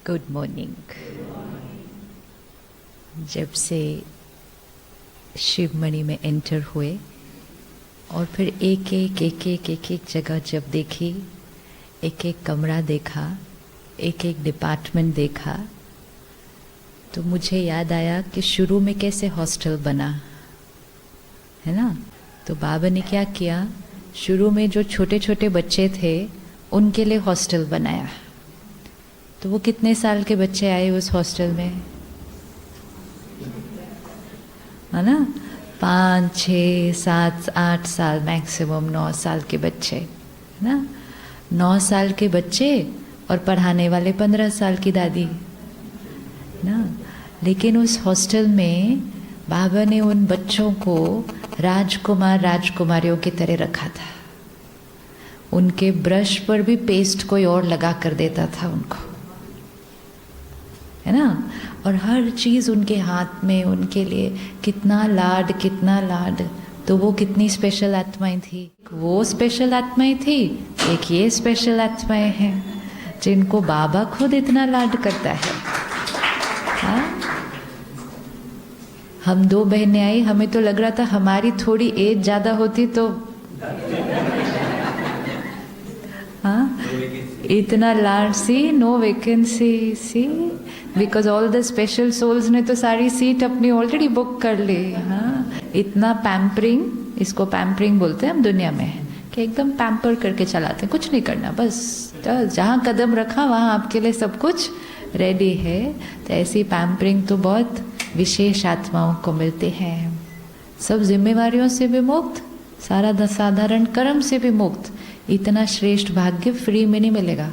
Good morning. जब से शिवमणि में एंटर हुए और फिर एक एक जगह जब देखी, एक एक कमरा देखा, एक एक डिपार्टमेंट देखा, तो मुझे याद आया कि शुरू में कैसे हॉस्टल बना है ना। तो बाबा ने क्या किया, शुरू में जो छोटे छोटे बच्चे थे उनके लिए हॉस्टल बनाया। तो वो कितने साल के बच्चे आए उस हॉस्टल में, है ना, 5, 6, 7, 8 साल, मैक्सिमम 9 साल के बच्चे, है ना। 9 साल के बच्चे और पढ़ाने वाले 15 साल की दादी ना। लेकिन उस हॉस्टल में बाबा ने उन बच्चों को राजकुमार राजकुमारियों की तरह रखा था। उनके ब्रश पर भी पेस्ट कोई और लगा कर देता था उनको, है ना। और हर चीज़ उनके हाथ में, उनके लिए कितना लाड, कितना लाड। तो वो कितनी स्पेशल आत्माएं थी, वो स्पेशल आत्माएं थी, एक ये स्पेशल आत्माएं हैं जिनको बाबा खुद इतना लाड करता है। हाँ? हम 2 बहनें आई, हमें तो लग रहा था हमारी थोड़ी एज ज़्यादा होती तो हाँ, इतना लाड, see no vacancy, see because all the special souls ने तो सारी सीट अपनी ऑलरेडी बुक कर ली। हाँ, इतना पैम्परिंग, इसको पैम्परिंग बोलते हैं हम दुनिया में, कि एकदम पैम्पर करके चलाते हैं, कुछ नहीं करना, बस जहाँ कदम रखा वहाँ आपके लिए सब कुछ रेडी है। तो ऐसी पैम्परिंग तो बहुत विशेष आत्माओं को मिलते हैं। सब जिम्मेवारियों से भी मुक्त, सारा साधारण कर्म से भी मुक्त। इतना श्रेष्ठ भाग्य फ्री में नहीं मिलेगा,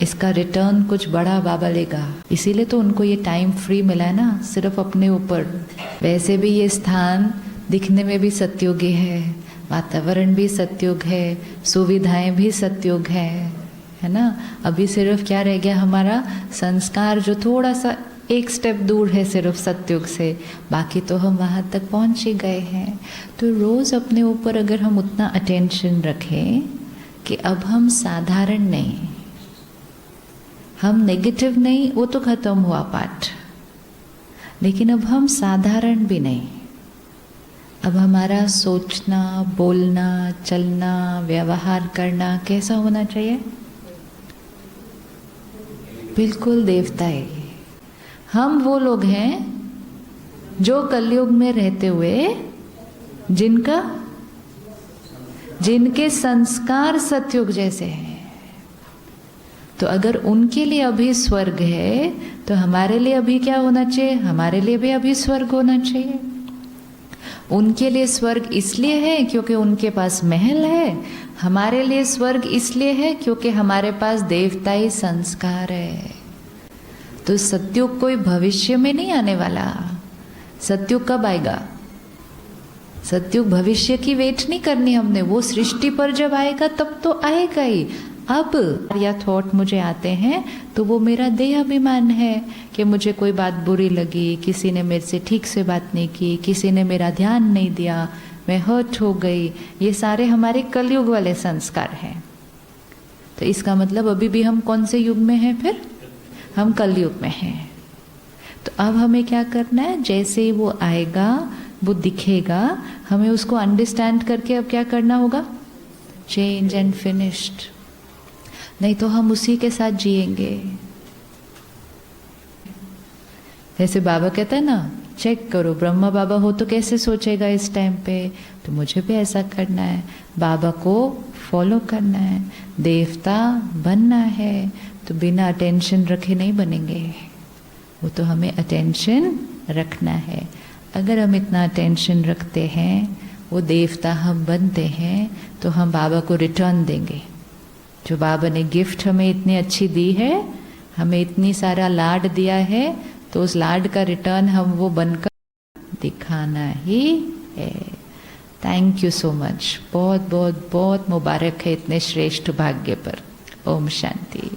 इसका रिटर्न कुछ बड़ा बाबा लेगा। इसीलिए तो उनको ये टाइम फ्री मिला है ना, सिर्फ अपने ऊपर। वैसे भी ये स्थान दिखने में भी सत्युगी है, वातावरण भी सत्युग है, सुविधाएं भी सत्युग है ना। अभी सिर्फ क्या रह गया, हमारा संस्कार जो थोड़ा सा एक स्टेप दूर है सिर्फ सत्युग से, बाकी तो हम वहाँ तक पहुँच ही गए हैं। तो रोज़ अपने ऊपर अगर हम उतना अटेंशन रखें कि अब हम साधारण नहीं, हम नेगेटिव नहीं, वो तो खत्म हुआ पाठ, लेकिन अब हम साधारण भी नहीं। अब हमारा सोचना, बोलना, चलना, व्यवहार करना कैसा होना चाहिए, बिल्कुल देवताई। हम वो लोग हैं जो कलयुग में रहते हुए जिनके संस्कार सतयुग जैसे हैं। तो अगर उनके लिए अभी स्वर्ग है तो हमारे लिए अभी क्या होना चाहिए, हमारे लिए भी अभी स्वर्ग होना चाहिए। उनके लिए स्वर्ग इसलिए है क्योंकि उनके पास महल है, हमारे लिए स्वर्ग इसलिए है क्योंकि हमारे पास देवताई संस्कार है। तो सतयुग कोई भविष्य में नहीं आने वाला। सतयुग कब आएगा, सतयुग भविष्य की वेट नहीं करनी हमने, वो सृष्टि पर जब आएगा तब तो आएगा ही। अब या थॉट मुझे आते हैं तो वो मेरा देह अभिमान है कि मुझे कोई बात बुरी लगी, किसी ने मेरे से ठीक से बात नहीं की, किसी ने मेरा ध्यान नहीं दिया, मैं हर्ट हो गई। ये सारे हमारे कलयुग वाले संस्कार हैं। तो इसका मतलब अभी भी हम कौन से युग में हैं, फिर हम कलयुग में हैं। तो अब हमें क्या करना है, जैसे ही वो आएगा, वो दिखेगा, हमें उसको अंडरस्टैंड करके अब क्या करना होगा, चेंज एंड फिनिश्ड। नहीं तो हम उसी के साथ जिएंगे। जैसे बाबा कहता है ना, चेक करो, ब्रह्मा बाबा हो तो कैसे सोचेगा इस टाइम पे। तो मुझे भी ऐसा करना है, बाबा को फॉलो करना है, देवता बनना है। तो बिना अटेंशन रखे नहीं बनेंगे, वो तो हमें अटेंशन रखना है। अगर हम इतना अटेंशन रखते हैं, वो देवता हम बनते हैं, तो हम बाबा को रिटर्न देंगे। जो बाबा ने गिफ्ट हमें इतनी अच्छी दी है, हमें इतनी सारा लाड दिया है, तो उस लाड का रिटर्न हम वो बनकर दिखाना ही है। Thank you so much. बहुत बहुत बहुत मुबारक है इतने श्रेष्ठ भाग्य पर। ओम शांति।